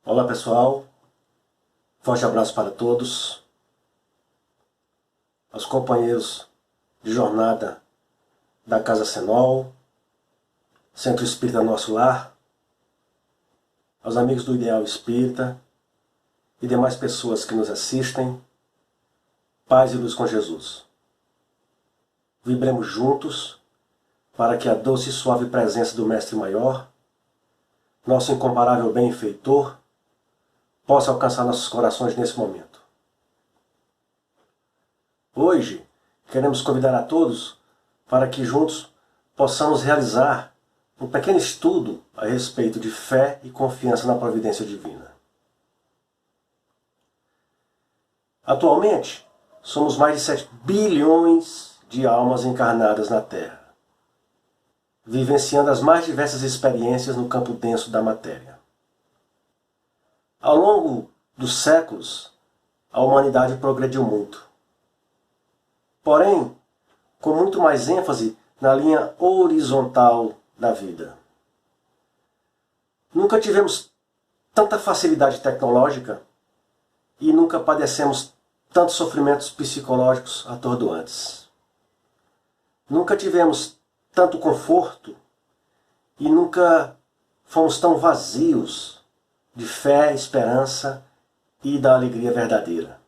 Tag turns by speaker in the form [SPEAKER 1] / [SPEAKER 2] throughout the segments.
[SPEAKER 1] Olá pessoal, forte abraço para todos, aos companheiros de jornada da Casa Senol, Centro Espírita Nosso Lar, aos amigos do Ideal Espírita e demais pessoas que nos assistem, paz e luz com Jesus. Vibremos juntos para que a doce e suave presença do Mestre Maior, nosso incomparável benfeitor, possa alcançar nossos corações nesse momento. Hoje, queremos convidar a todos para que juntos possamos realizar um pequeno estudo a respeito de fé e confiança na providência divina. Atualmente, somos mais de 7 bilhões de almas encarnadas na Terra, vivenciando as mais diversas experiências no campo denso da matéria. Ao longo dos séculos, a humanidade progrediu muito. Porém, com muito mais ênfase na linha horizontal da vida. Nunca tivemos tanta facilidade tecnológica e nunca padecemos tantos sofrimentos psicológicos atordoantes. Nunca tivemos tanto conforto e nunca fomos tão vazios de fé, esperança e da alegria verdadeira.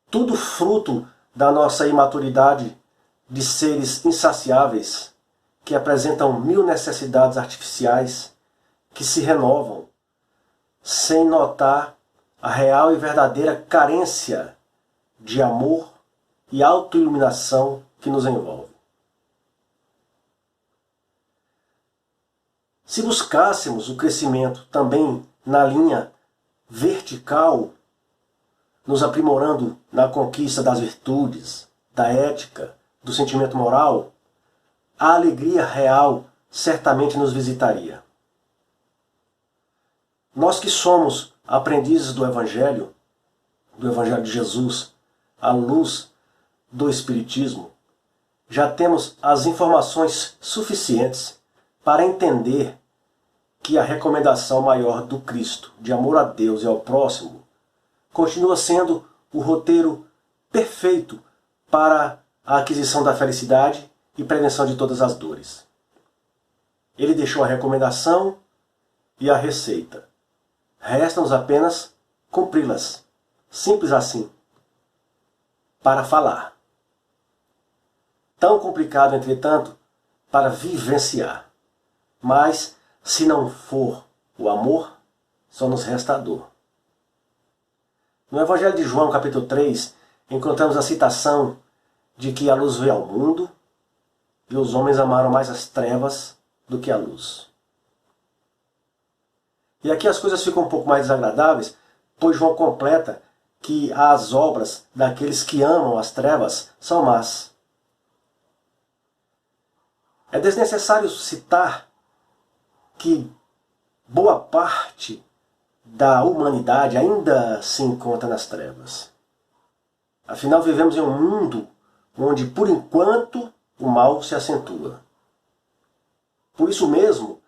[SPEAKER 1] Tudo fruto da nossa imaturidade de seres insaciáveis que apresentam mil necessidades artificiais que se renovam sem notar a real e verdadeira carência de amor e autoiluminação que nos envolve. Se buscássemos o crescimento também na linha vertical, nos aprimorando na conquista das virtudes, da ética, do sentimento moral, a alegria real certamente nos visitaria. Nós que somos aprendizes do Evangelho de Jesus, à luz do Espiritismo, já temos as informações suficientes para entender que a recomendação maior do Cristo, de amor a Deus e ao próximo, continua sendo o roteiro perfeito para a aquisição da felicidade e prevenção de todas as dores. Ele deixou a recomendação e a receita. Resta-nos apenas cumpri-las. Simples assim. Para falar. Tão complicado, entretanto, para vivenciar. Mas, se não for o amor, só nos resta a dor. No Evangelho de João, capítulo 3, encontramos a citação de que a luz veio ao mundo e os homens amaram mais as trevas do que a luz. E aqui as coisas ficam um pouco mais desagradáveis, pois João completa que as obras daqueles que amam as trevas são más. É desnecessário citar que boa parte da humanidade ainda se encontra nas trevas. Afinal, vivemos em um mundo onde, por enquanto, o mal se acentua. Por isso mesmo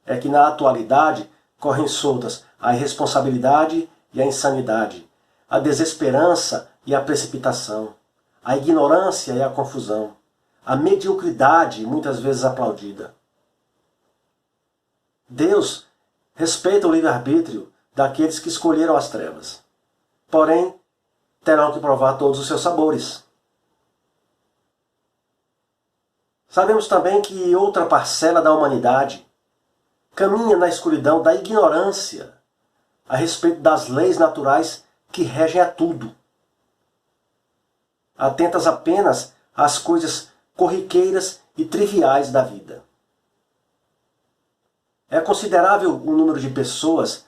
[SPEAKER 1] é que na atualidade correm soltas a irresponsabilidade e a insanidade, a desesperança e a precipitação, a ignorância e a confusão, a mediocridade muitas vezes aplaudida. Deus respeita o livre-arbítrio daqueles que escolheram as trevas. Porém, terão que provar todos os seus sabores. Sabemos também que outra parcela da humanidade caminha na escuridão da ignorância a respeito das leis naturais que regem a tudo, atentas apenas às coisas corriqueiras e triviais da vida. É considerável o número de pessoas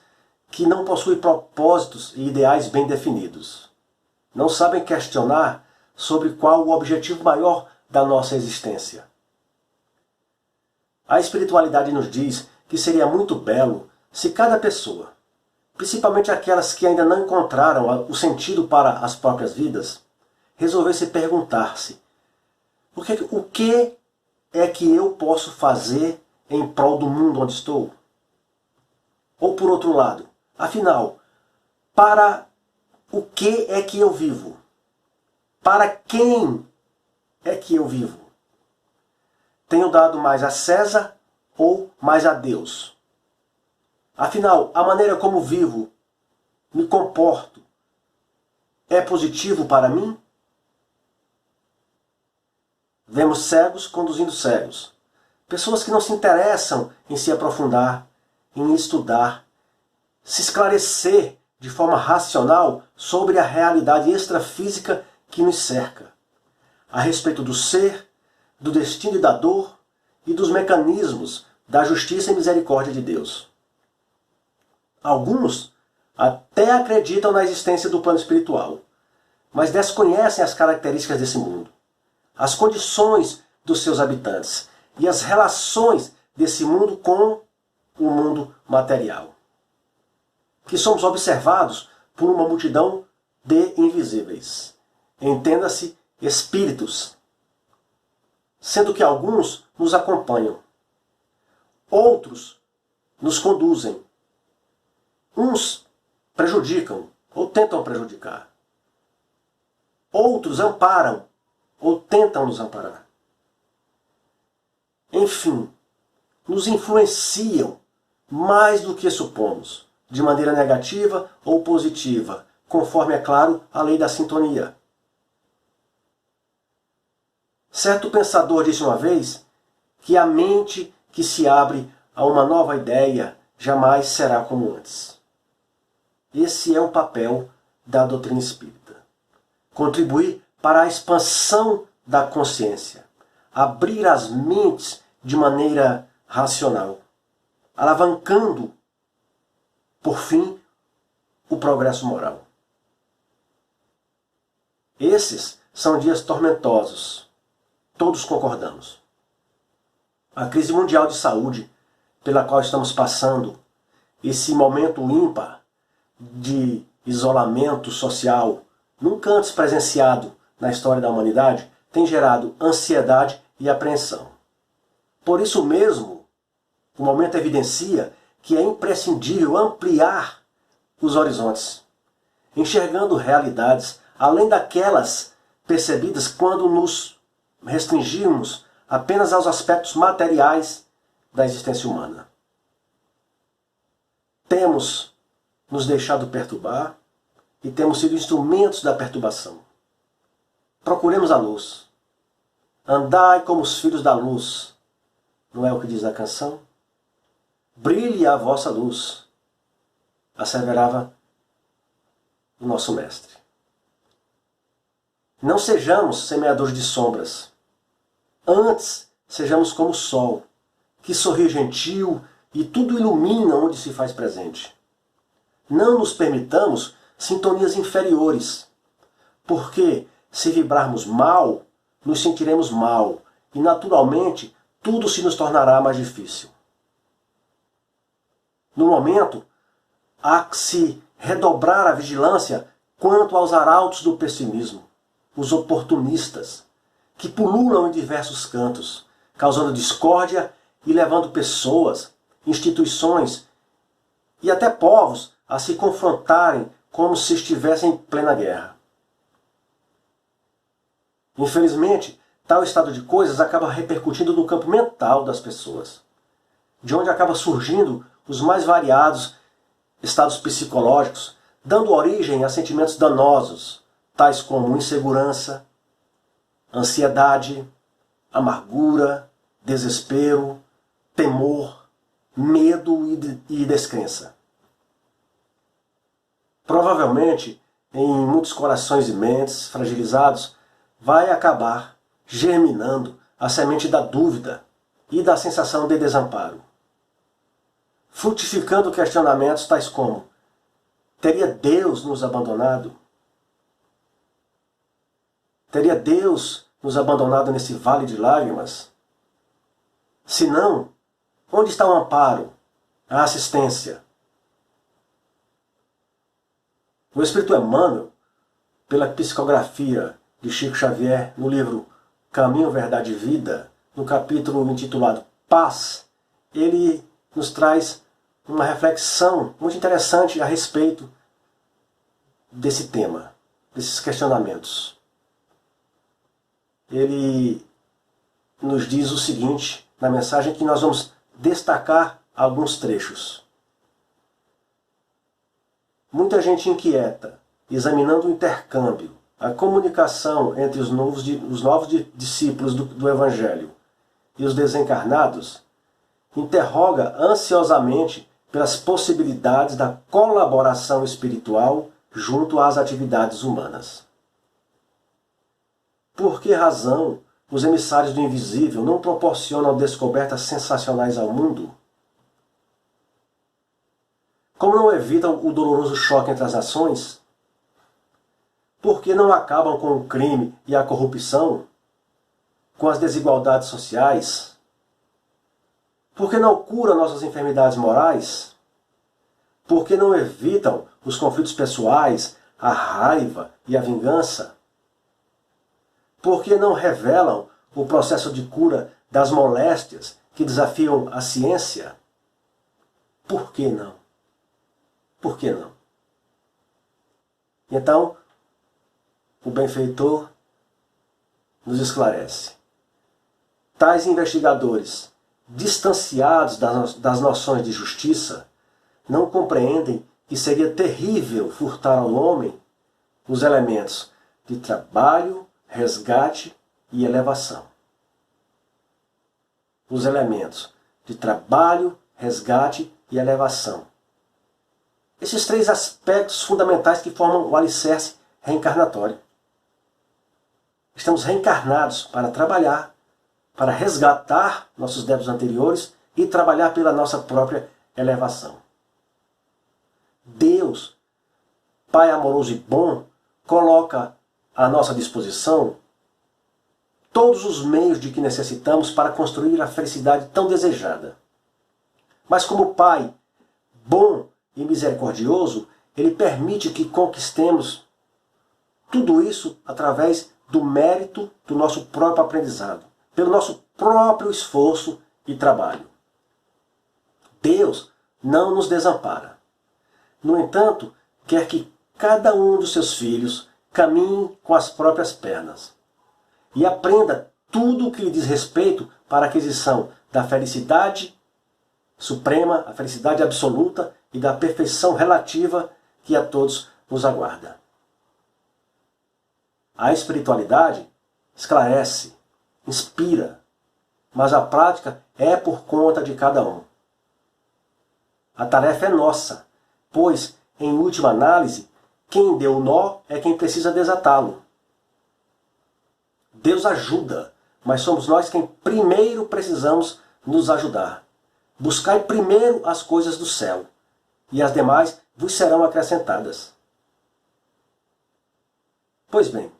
[SPEAKER 1] que não possuem propósitos e ideais bem definidos. Não sabem questionar sobre qual o objetivo maior da nossa existência. A espiritualidade nos diz que seria muito belo se cada pessoa, principalmente aquelas que ainda não encontraram o sentido para as próprias vidas, resolvesse perguntar-se: o que é que eu posso fazer em prol do mundo onde estou? Ou por outro lado, afinal, para o que é que eu vivo? Para quem é que eu vivo? Tenho dado mais a César ou mais a Deus? Afinal, a maneira como vivo, me comporto, é positivo para mim? Vemos cegos conduzindo cegos. Pessoas que não se interessam em se aprofundar, em estudar, se esclarecer de forma racional sobre a realidade extrafísica que nos cerca, a respeito do ser, do destino e da dor e dos mecanismos da justiça e misericórdia de Deus. Alguns até acreditam na existência do plano espiritual, mas desconhecem as características desse mundo, as condições dos seus habitantes e as relações desse mundo com o mundo material, que somos observados por uma multidão de invisíveis. Entenda-se, espíritos, sendo que alguns nos acompanham, outros nos conduzem, uns prejudicam ou tentam prejudicar, outros amparam ou tentam nos amparar. Enfim, nos influenciam mais do que supomos, de maneira negativa ou positiva, conforme, é claro, a lei da sintonia. Certo pensador disse uma vez que a mente que se abre a uma nova ideia jamais será como antes. Esse é o papel da doutrina espírita. Contribuir para a expansão da consciência, abrir as mentes de maneira racional, alavancando, por fim, o progresso moral. Esses são dias tormentosos, todos concordamos. A crise mundial de saúde pela qual estamos passando, esse momento ímpar de isolamento social, nunca antes presenciado na história da humanidade, tem gerado ansiedade e apreensão. Por isso mesmo, o momento evidencia que é imprescindível ampliar os horizontes, enxergando realidades além daquelas percebidas quando nos restringimos apenas aos aspectos materiais da existência humana. Temos nos deixado perturbar e temos sido instrumentos da perturbação. Procuremos a luz. Andai como os filhos da luz. Não é o que diz a canção? Brilhe a vossa luz, asseverava o nosso mestre. Não sejamos semeadores de sombras. Antes, sejamos como o sol, que sorri gentil e tudo ilumina onde se faz presente. Não nos permitamos sintonias inferiores, porque se vibrarmos mal, nos sentiremos mal e naturalmente tudo se nos tornará mais difícil. No momento, há que se redobrar a vigilância quanto aos arautos do pessimismo, os oportunistas, que pululam em diversos cantos, causando discórdia e levando pessoas, instituições e até povos a se confrontarem como se estivessem em plena guerra. Infelizmente, tal estado de coisas acaba repercutindo no campo mental das pessoas, de onde acaba surgindo os mais variados estados psicológicos, dando origem a sentimentos danosos, tais como insegurança, ansiedade, amargura, desespero, temor, medo e descrença. Provavelmente, em muitos corações e mentes fragilizados, vai acabar germinando a semente da dúvida e da sensação de desamparo, frutificando questionamentos tais como: teria Deus nos abandonado? Teria Deus nos abandonado nesse vale de lágrimas? Se não, onde está o amparo, a assistência? O Espírito Emmanuel, pela psicografia de Chico Xavier, no livro Caminho, Verdade e Vida, no capítulo intitulado Paz, ele nos traz uma reflexão muito interessante a respeito desse tema, desses questionamentos. Ele nos diz o seguinte, na mensagem, que nós vamos destacar alguns trechos. Muita gente inquieta, examinando o intercâmbio, a comunicação entre os novos discípulos do Evangelho e os desencarnados, interroga ansiosamente pelas possibilidades da colaboração espiritual junto às atividades humanas. Por que razão os emissários do invisível não proporcionam descobertas sensacionais ao mundo? Como não evitam o doloroso choque entre as nações? Por que não acabam com o crime e a corrupção? Com as desigualdades sociais? Por que não curam nossas enfermidades morais? Por que não evitam os conflitos pessoais, a raiva e a vingança? Por que não revelam o processo de cura das moléstias que desafiam a ciência? Por que não? Por que não? Então, o benfeitor nos esclarece. Tais investigadores, distanciados das noções de justiça, não compreendem que seria terrível furtar ao homem os elementos de trabalho, resgate e elevação. Os elementos de trabalho, resgate e elevação. Esses três aspectos fundamentais que formam o alicerce reencarnatório. Estamos reencarnados para trabalhar, para resgatar nossos débitos anteriores e trabalhar pela nossa própria elevação. Deus, Pai amoroso e bom, coloca à nossa disposição todos os meios de que necessitamos para construir a felicidade tão desejada. Mas como Pai bom e misericordioso, Ele permite que conquistemos tudo isso através do mérito do nosso próprio aprendizado, pelo nosso próprio esforço e trabalho. Deus não nos desampara. No entanto, quer que cada um dos seus filhos caminhe com as próprias pernas e aprenda tudo o que lhe diz respeito para a aquisição da felicidade suprema, a felicidade absoluta e da perfeição relativa que a todos nos aguarda. A espiritualidade esclarece, inspira, mas a prática é por conta de cada um. A tarefa é nossa, pois, em última análise, quem deu o nó é quem precisa desatá-lo. Deus ajuda, mas somos nós quem primeiro precisamos nos ajudar. Buscai primeiro as coisas do céu, e as demais vos serão acrescentadas. Pois bem,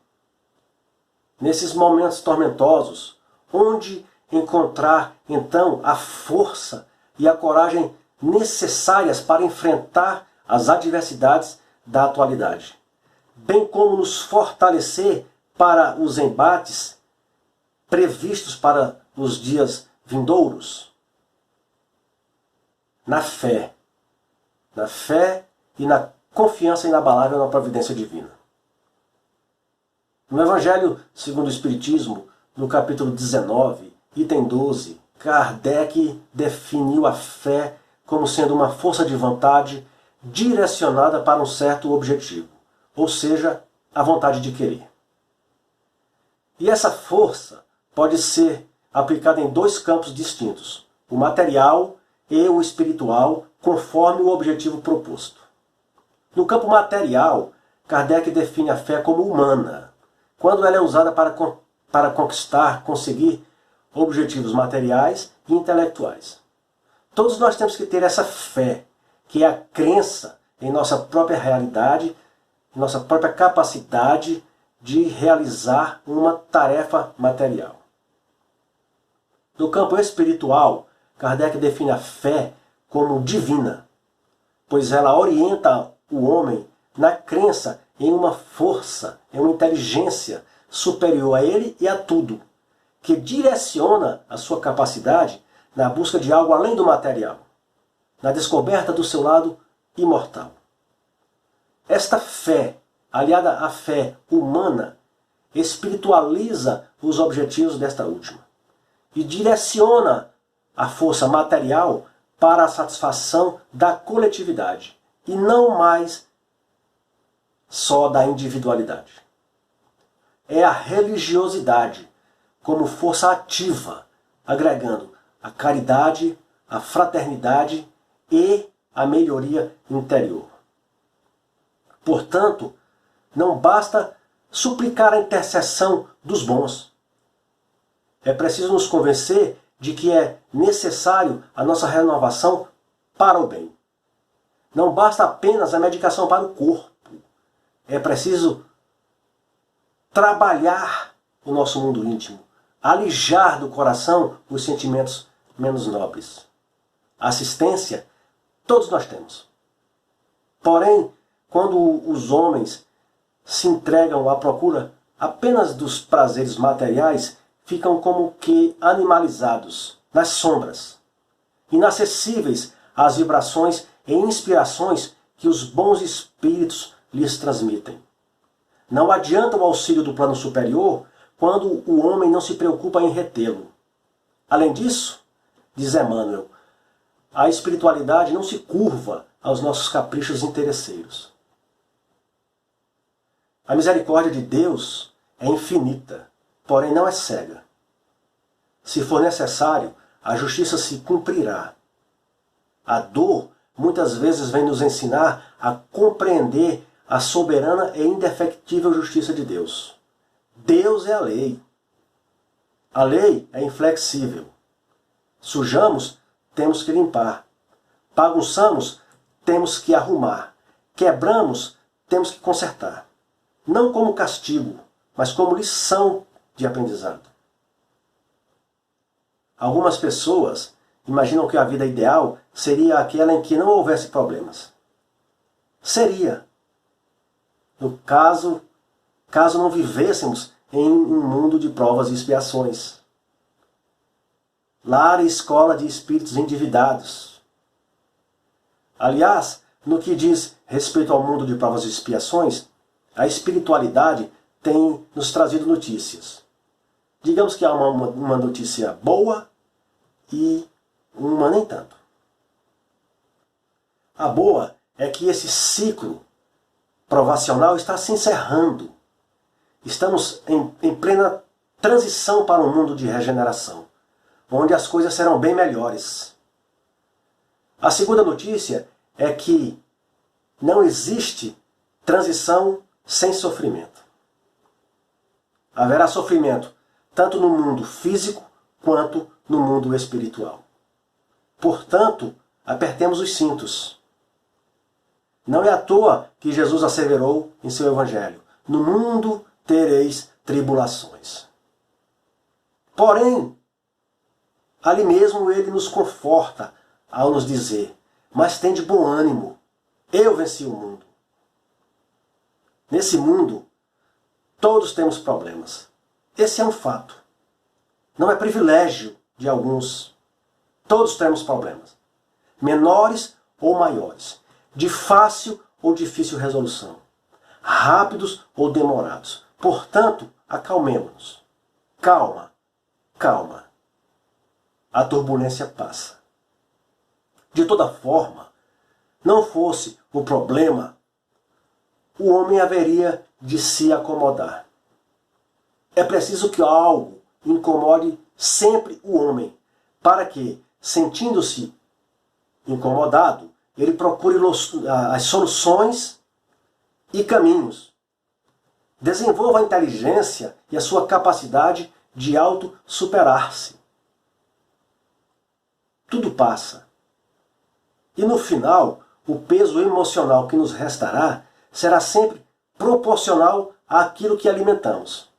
[SPEAKER 1] nesses momentos tormentosos, onde encontrar então a força e a coragem necessárias para enfrentar as adversidades da atualidade, bem como nos fortalecer para os embates previstos para os dias vindouros? Na fé e na confiança inabalável na providência divina. No Evangelho segundo o Espiritismo, no capítulo 19, item 12, Kardec definiu a fé como sendo uma força de vontade direcionada para um certo objetivo, ou seja, a vontade de querer. E essa força pode ser aplicada em dois campos distintos, o material e o espiritual, conforme o objetivo proposto. No campo material, Kardec define a fé como humana, quando ela é usada para conquistar, conseguir objetivos materiais e intelectuais. Todos nós temos que ter essa fé, que é a crença em nossa própria realidade, nossa própria capacidade de realizar uma tarefa material. No campo espiritual, Kardec define a fé como divina, pois ela orienta o homem na crença em uma força, em uma inteligência superior a ele e a tudo, que direciona a sua capacidade na busca de algo além do material. na descoberta do seu lado imortal. Esta fé, aliada à fé humana, espiritualiza os objetivos desta última e direciona a força material para a satisfação da coletividade e não mais só da individualidade. É a religiosidade como força ativa, agregando a caridade, a fraternidade e a melhoria interior. Portanto, não basta suplicar a intercessão dos bons. É preciso nos convencer de que é necessário a nossa renovação para o bem. Não basta apenas a medicação para o corpo. É preciso trabalhar o nosso mundo íntimo, alijar do coração os sentimentos menos nobres. Assistência, todos nós temos. Porém, quando os homens se entregam à procura apenas dos prazeres materiais, ficam como que animalizados, nas sombras, inacessíveis às vibrações e inspirações que os bons espíritos lhes transmitem. Não adianta o auxílio do plano superior quando o homem não se preocupa em retê-lo. Além disso, diz Emmanuel, a espiritualidade não se curva aos nossos caprichos interesseiros. A misericórdia de Deus é infinita, porém não é cega. Se for necessário, a justiça se cumprirá. A dor muitas vezes vem nos ensinar a compreender a soberana e indefectível justiça de Deus. Deus é a lei. A lei é inflexível. Sujamos, temos que limpar. Bagunçamos, temos que arrumar. Quebramos, temos que consertar. Não como castigo, mas como lição de aprendizado. Algumas pessoas imaginam que a vida ideal seria aquela em que não houvesse problemas. Seria. No caso não vivêssemos em um mundo de provas e expiações. Lar e escola de espíritos endividados. Aliás, no que diz respeito ao mundo de provas e expiações, a espiritualidade tem nos trazido notícias. Digamos que há uma notícia boa e uma nem tanto. A boa é que esse ciclo provacional está se encerrando. Estamos em plena transição para um mundo de regeneração, onde as coisas serão bem melhores. A segunda notícia é que não existe transição sem sofrimento. Haverá sofrimento tanto no mundo físico quanto no mundo espiritual. Portanto, apertemos os cintos. Não é à toa que Jesus asseverou em seu Evangelho: no mundo tereis tribulações. Porém, ali mesmo ele nos conforta ao nos dizer: mas tende bom ânimo, eu venci o mundo. Nesse mundo, todos temos problemas. Esse é um fato. Não é privilégio de alguns. Todos temos problemas. Menores ou maiores. De fácil ou difícil resolução. Rápidos ou demorados. Portanto, acalmemo-nos. Calma, calma. A turbulência passa. De toda forma, não fosse o problema, o homem haveria de se acomodar. É preciso que algo incomode sempre o homem, para que, sentindo-se incomodado, ele procure as soluções e caminhos. Desenvolva a inteligência e a sua capacidade de auto-superar-se. Tudo passa. E no final, o peso emocional que nos restará será sempre proporcional àquilo que alimentamos,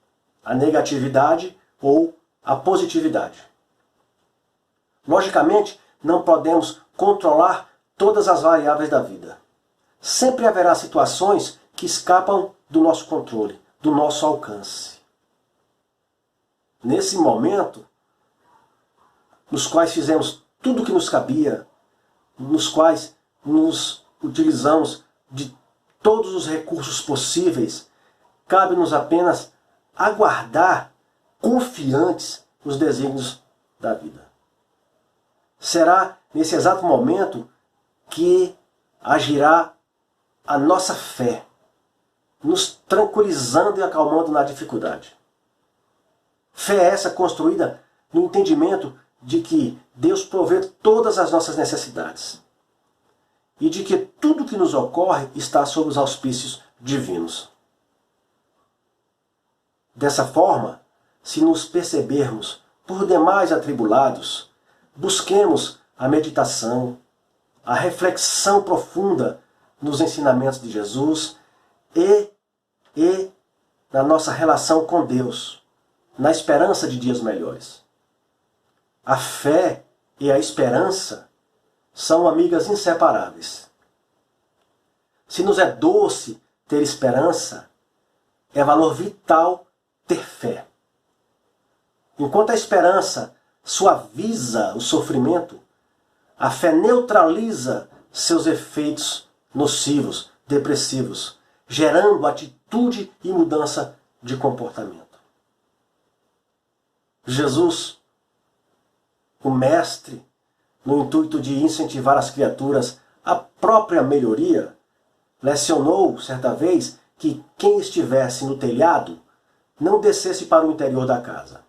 [SPEAKER 1] a negatividade ou a positividade. Logicamente, não podemos controlar todas as variáveis da vida. Sempre haverá situações que escapam do nosso controle, do nosso alcance. Nesse momento, nos quais fizemos tudo o que nos cabia, nos quais nos utilizamos de todos os recursos possíveis, cabe-nos apenas aguardar, confiantes, os desígnios da vida. Será nesse exato momento que agirá a nossa fé, nos tranquilizando e acalmando na dificuldade. Fé essa construída no entendimento de que Deus provê todas as nossas necessidades e de que tudo que nos ocorre está sob os auspícios divinos. Dessa forma, se nos percebermos por demais atribulados, busquemos a meditação, a reflexão profunda nos ensinamentos de Jesus e na nossa relação com Deus, na esperança de dias melhores. A fé e a esperança são amigas inseparáveis. Se nos é doce ter esperança, é valor vital ter fé. Enquanto a esperança suaviza o sofrimento, a fé neutraliza seus efeitos nocivos, depressivos, gerando atitude e mudança de comportamento. Jesus, o Mestre, no intuito de incentivar as criaturas à própria melhoria, lecionou certa vez que quem estivesse no telhado não descesse para o interior da casa.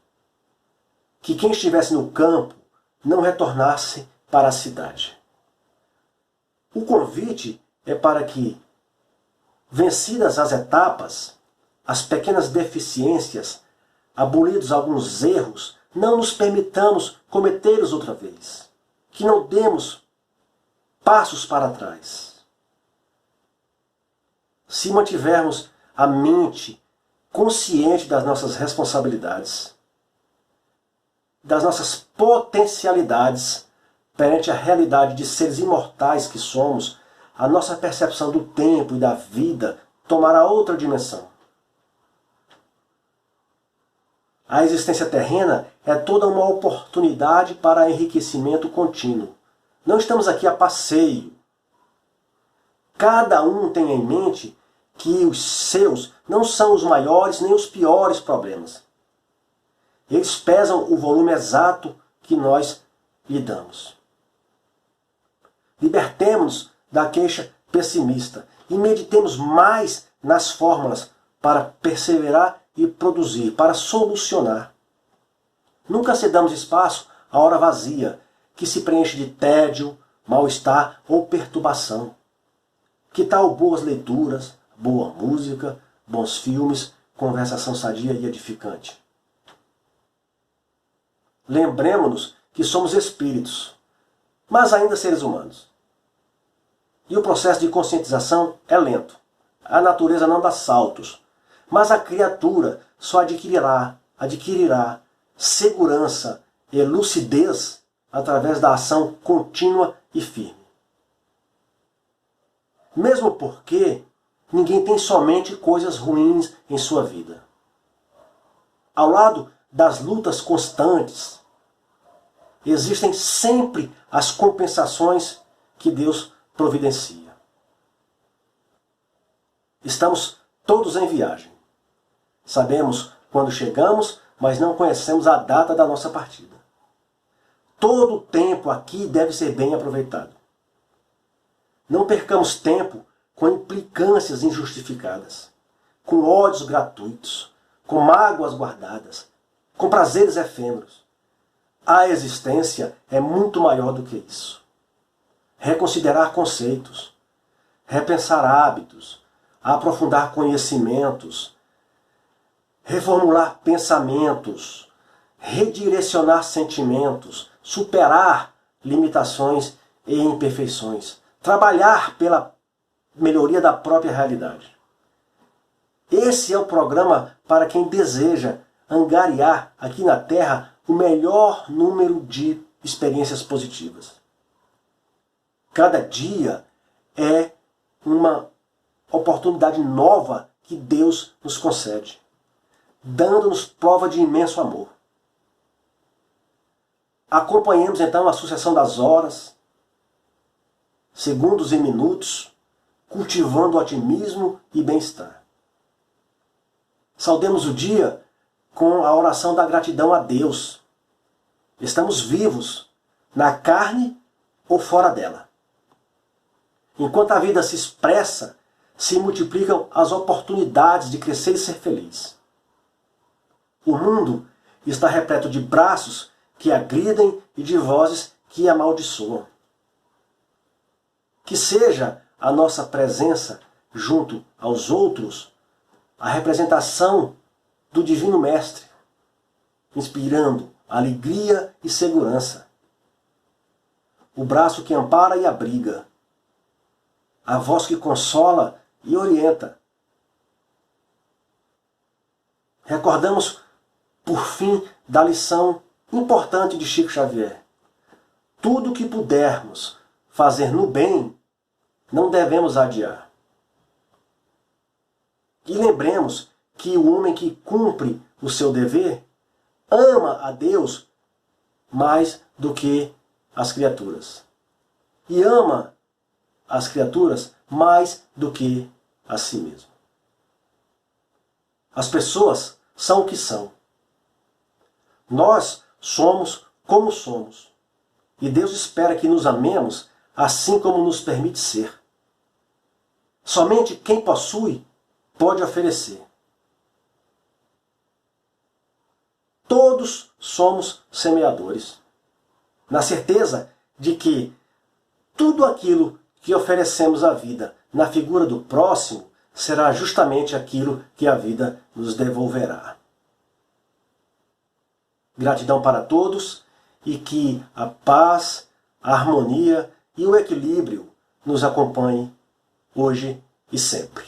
[SPEAKER 1] Que quem estivesse no campo não retornasse para a cidade. O convite é para que, vencidas as etapas, as pequenas deficiências, abolidos alguns erros, não nos permitamos cometê-los outra vez. Que não demos passos para trás. Se mantivermos a mente consciente das nossas responsabilidades, das nossas potencialidades perante a realidade de seres imortais que somos, a nossa percepção do tempo e da vida tomará outra dimensão. A existência terrena é toda uma oportunidade para enriquecimento contínuo. Não estamos aqui a passeio. Cada um tem em mente que os seus não são os maiores nem os piores problemas. Eles pesam o volume exato que nós lhe damos. Libertemos-nos da queixa pessimista e meditemos mais nas fórmulas para perseverar e produzir, para solucionar. Nunca cedamos espaço à hora vazia, que se preenche de tédio, mal-estar ou perturbação. Que tal boas leituras, boa música, bons filmes, conversação sadia e edificante? Lembremos-nos que somos espíritos, mas ainda seres humanos. E o processo de conscientização é lento. A natureza não dá saltos, mas a criatura só adquirirá segurança e lucidez através da ação contínua e firme. Mesmo porque ninguém tem somente coisas ruins em sua vida. Ao lado das lutas constantes, existem sempre as compensações que Deus providencia. Estamos todos em viagem. Sabemos quando chegamos, mas não conhecemos a data da nossa partida. Todo o tempo aqui deve ser bem aproveitado. Não percamos tempo com implicâncias injustificadas, com ódios gratuitos, com mágoas guardadas, com prazeres efêmeros. A existência é muito maior do que isso. Reconsiderar conceitos, repensar hábitos, aprofundar conhecimentos, reformular pensamentos, redirecionar sentimentos, superar limitações e imperfeições, trabalhar pela melhoria da própria realidade. Esse é o programa para quem deseja angariar aqui na Terra o melhor número de experiências positivas. Cada dia é uma oportunidade nova que Deus nos concede, dando-nos prova de imenso amor. Acompanhemos então a sucessão das horas, segundos e minutos, cultivando otimismo e bem-estar. Saudemos o dia com a oração da gratidão a Deus. Estamos vivos, na carne ou fora dela. Enquanto a vida se expressa, se multiplicam as oportunidades de crescer e ser feliz. O mundo está repleto de braços que agridem e de vozes que amaldiçoam. Que seja a nossa presença junto aos outros a representação do Divino Mestre, inspirando alegria e segurança. O braço que ampara e abriga. A voz que consola e orienta. Recordamos, por fim, da lição importante de Chico Xavier. Tudo que pudermos fazer no bem, não devemos adiar. E lembremos que o homem que cumpre o seu dever ama a Deus mais do que as criaturas. E ama as criaturas mais do que a si mesmo. As pessoas são o que são. Nós somos como somos. E Deus espera que nos amemos assim como nos permite ser. Somente quem possui pode oferecer. Todos somos semeadores, na certeza de que tudo aquilo que oferecemos à vida na figura do próximo será justamente aquilo que a vida nos devolverá. Gratidão para todos e que a paz, a harmonia e o equilíbrio nos acompanhem hoje e sempre.